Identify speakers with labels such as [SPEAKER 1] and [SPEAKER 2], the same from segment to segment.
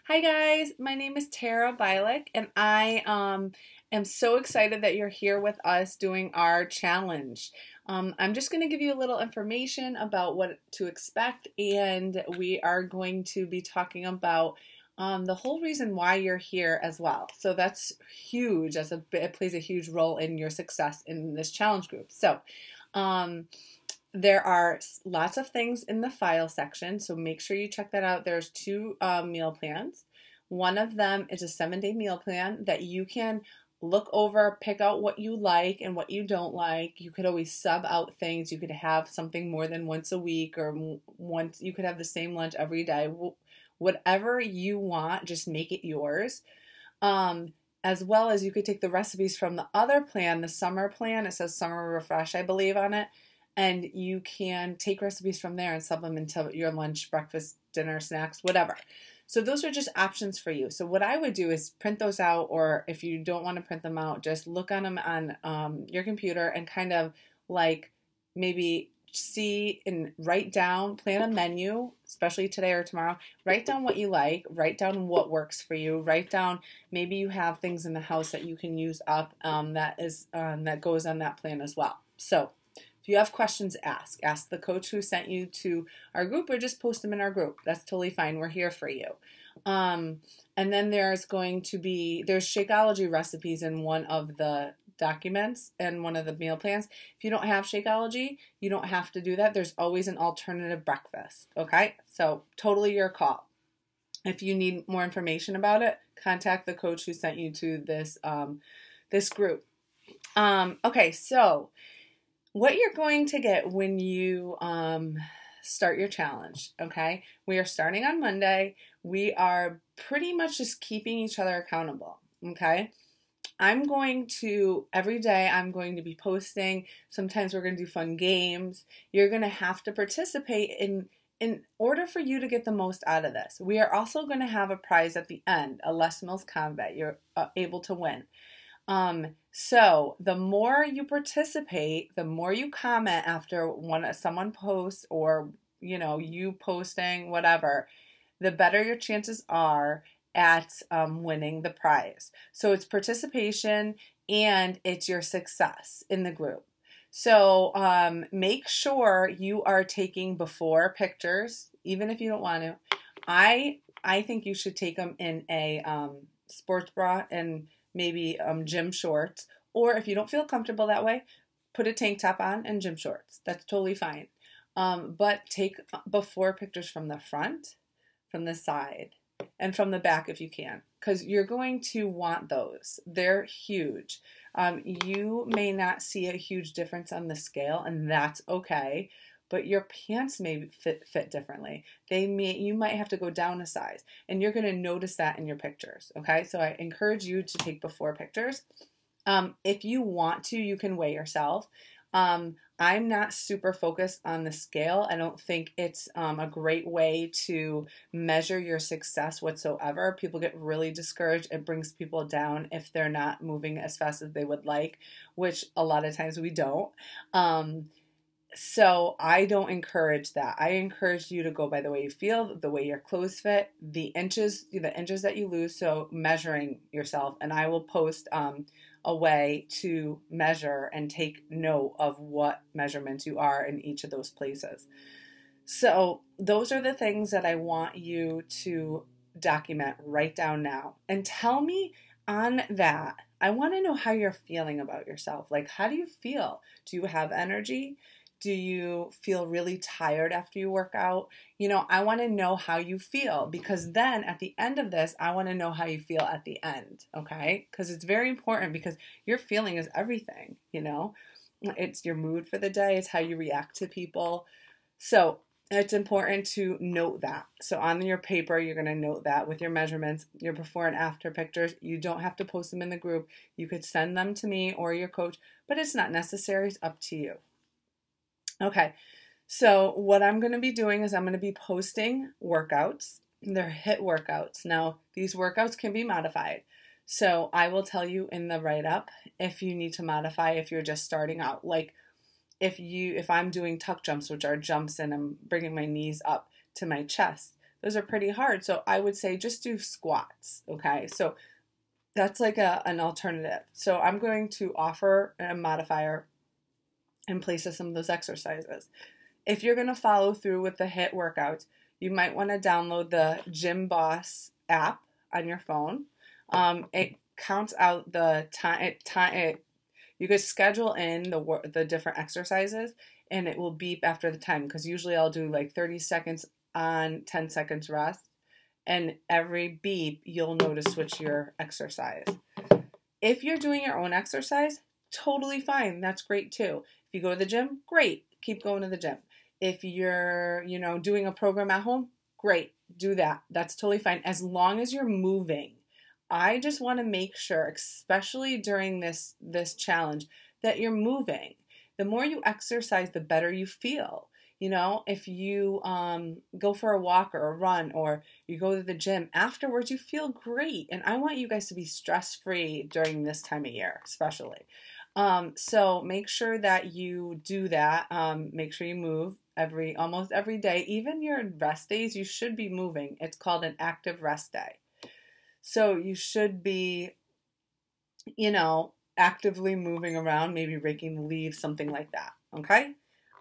[SPEAKER 1] Hi guys, my name is Tara Bialik and I am so excited that you're here with us doing our challenge. I'm just going to give you a little information about what to expect, and we are going to be talking about the whole reason why you're here as well. So that's huge, it plays a huge role in your success in this challenge group. So there are lots of things in the file section, so make sure you check that out. There's two meal plans. One of them is a 7-day meal plan that you can look over, pick out what you like and what you don't like. You could always sub out things. You could have something more than once a week, or once you could have the same lunch every day. Whatever you want, just make it yours. As well as you could take the recipes from the other plan, the summer plan. It says Summer Refresh, I believe, on it. And you can take recipes from there and sub them into your lunch, breakfast, dinner, snacks, whatever. So those are just options for you. So what I would do is print those out, or if you don't want to print them out, just look on them on your computer and kind of like maybe see and write down, plan a menu, especially today or tomorrow. Write down what you like, write down what works for you, write down maybe you have things in the house that you can use up that goes on that plan as well. So if you have questions, ask the coach who sent you to our group, or just post them in our group. That's totally fine. We're here for you. And then there's Shakeology recipes in one of the documents and one of the meal plans. If you don't have Shakeology, you don't have to do that. There's always an alternative breakfast. Okay, so totally your call. If you need more information about it, contact the coach who sent you to this group. Okay, so what you're going to get when you start your challenge, okay? We are starting on Monday. We are pretty much just keeping each other accountable, okay? Every day I'm going to be posting. Sometimes we're going to do fun games. You're going to have to participate in order for you to get the most out of this. We are also going to have a prize at the end, a Les Mills Combat you're able to win. So the more you participate, the more you comment after someone posts, or you posting, whatever, the better your chances are at winning the prize. So it's participation and it's your success in the group. So make sure you are taking before pictures, even if you don't want to. I think you should take them in a sports bra and maybe gym shorts, or if you don't feel comfortable that way, put a tank top on and gym shorts. That's totally fine. But take before pictures from the front, from the side, and from the back if you can, because you're going to want those. They're huge. You may not see a huge difference on the scale, and that's okay. But your pants may fit differently. You might have to go down a size, and you're going to notice that in your pictures, okay? So I encourage you to take before pictures. If you want to, you can weigh yourself. I'm not super focused on the scale. I don't think it's a great way to measure your success whatsoever. People get really discouraged. It brings people down if they're not moving as fast as they would like, which a lot of times we don't. So I don't encourage that. I encourage you to go by the way you feel, the way your clothes fit, the inches that you lose. So measuring yourself, and I will post a way to measure and take note of what measurements you are in each of those places. So those are the things that I want you to document. Write down now and tell me on that. I want to know how you're feeling about yourself. Like, how do you feel? Do you have energy? Do you feel really tired after you work out? I want to know how you feel, because then at the end of this, I want to know how you feel at the end, okay? Because it's very important, because your feeling is everything, It's your mood for the day. It's how you react to people. So it's important to note that. So on your paper, you're going to note that with your measurements, your before and after pictures. You don't have to post them in the group. You could send them to me or your coach, but it's not necessary. It's up to you. Okay, so what I'm going to be doing is I'm going to be posting workouts. They're HIIT workouts. Now, these workouts can be modified. So I will tell you in the write-up if you need to modify if you're just starting out. Like if I'm doing tuck jumps, which are jumps and I'm bringing my knees up to my chest, those are pretty hard. So I would say just do squats, okay? So that's like an alternative. So I'm going to offer a modifier in place of some of those exercises. If you're going to follow through with the HIIT workouts, you might want to download the Gym Boss app on your phone. It counts out the time. You could schedule in the different exercises, and it will beep after the time, because usually I'll do like 30 seconds on, 10 seconds rest, and every beep you'll know to switch your exercise. If you're doing your own exercise, totally fine. That's great too. If you go to the gym, great. Keep going to the gym. If you're, doing a program at home, great. Do that. That's totally fine, as long as you're moving. I just want to make sure, especially during this challenge, that you're moving. The more you exercise, the better you feel. If you go for a walk or a run, or you go to the gym, afterwards you feel great. And I want you guys to be stress-free during this time of year, especially. So make sure that you do that. Make sure you move almost every day. Even your rest days, you should be moving. It's called an active rest day. So you should be, actively moving around, maybe raking the leaves, something like that. Okay?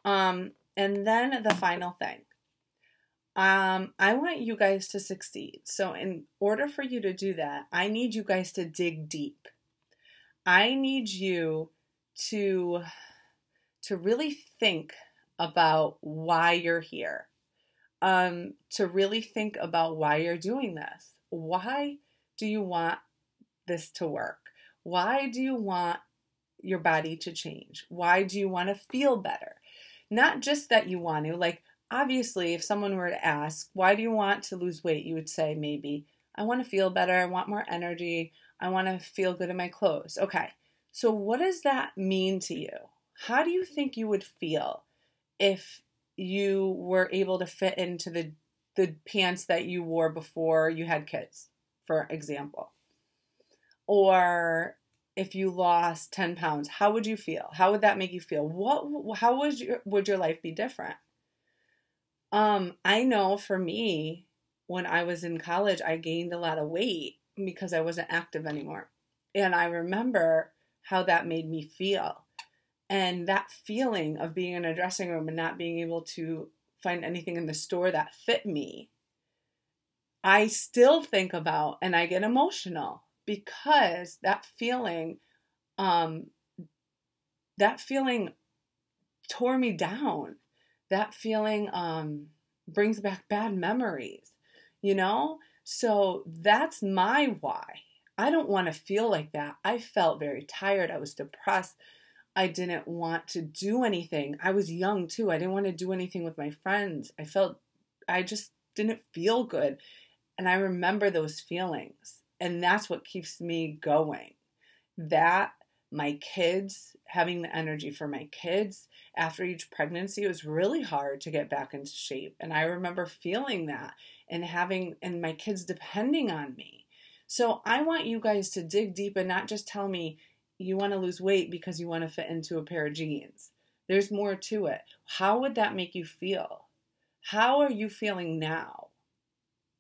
[SPEAKER 1] And then the final thing. I want you guys to succeed. So in order for you to do that, I need you guys to dig deep. I need you to really think about why you're here. To really think about why you're doing this. Why do you want this to work? Why do you want your body to change? Why do you want to feel better? Not just that you want to, like, obviously, if someone were to ask, why do you want to lose weight? You would say, maybe, I want to feel better. I want more energy. I want to feel good in my clothes. Okay. So what does that mean to you? How do you think you would feel if you were able to fit into the pants that you wore before you had kids, for example? Or if you lost 10 pounds, how would you feel? How would that make you feel? How would your life be different? I know for me, when I was in college, I gained a lot of weight because I wasn't active anymore. And I remember how that made me feel. And that feeling of being in a dressing room and not being able to find anything in the store that fit me, I still think about, and I get emotional, because that feeling tore me down. That feeling brings back bad memories, So that's my why. I don't want to feel like that. I felt very tired. I was depressed. I didn't want to do anything. I was young too. I didn't want to do anything with my friends. I just didn't feel good. And I remember those feelings. And that's what keeps me going. That, my kids, having the energy for my kids after each pregnancy, it was really hard to get back into shape. And I remember feeling that and my kids depending on me. So I want you guys to dig deep and not just tell me you want to lose weight because you want to fit into a pair of jeans. There's more to it. How would that make you feel? How are you feeling now?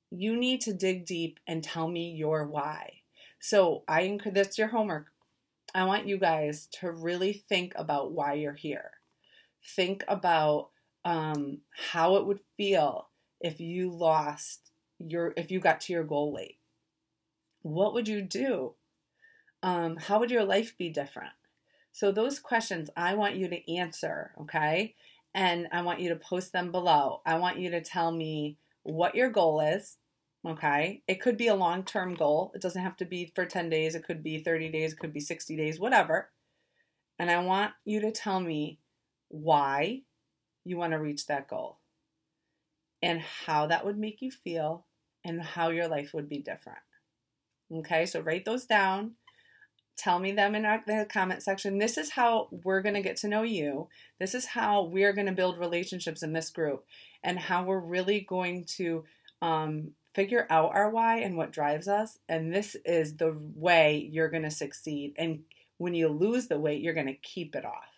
[SPEAKER 1] You need to dig deep and tell me your why. So that's your homework. I want you guys to really think about why you're here. Think about how it would feel if you if you got to your goal weight. What would you do? How would your life be different? So those questions I want you to answer, okay? And I want you to post them below. I want you to tell me what your goal is, okay? It could be a long-term goal. It doesn't have to be for 10 days. It could be 30 days. It could be 60 days, whatever. And I want you to tell me why you want to reach that goal and how that would make you feel and how your life would be different. Okay, so write those down. Tell me them in the comment section. This is how we're going to get to know you. This is how we're going to build relationships in this group, and how we're really going to figure out our why and what drives us. And this is the way you're going to succeed. And when you lose the weight, you're going to keep it off.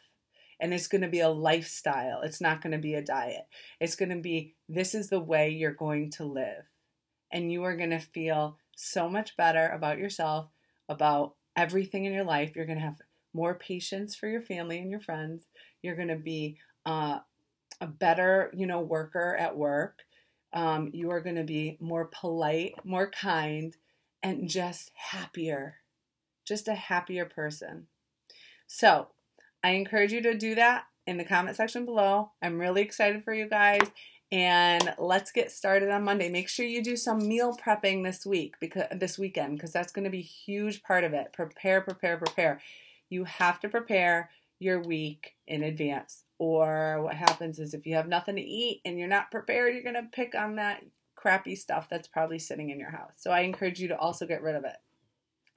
[SPEAKER 1] And it's going to be a lifestyle. It's not going to be a diet. It's going to be, this is the way you're going to live. And you are going to feel so much better about yourself, about everything in your life. You're going to have more patience for your family and your friends. You're going to be a better, worker at work. You are going to be more polite, more kind, and just happier. Just a happier person. So I encourage you to do that in the comment section below. I'm really excited for you guys. And let's get started on Monday. Make sure you do some meal prepping this weekend, because that's going to be a huge part of it. Prepare, prepare, prepare. You have to prepare your week in advance. Or what happens is if you have nothing to eat and you're not prepared, you're going to pick on that crappy stuff that's probably sitting in your house. So I encourage you to also get rid of it.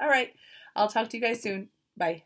[SPEAKER 1] All right. I'll talk to you guys soon. Bye.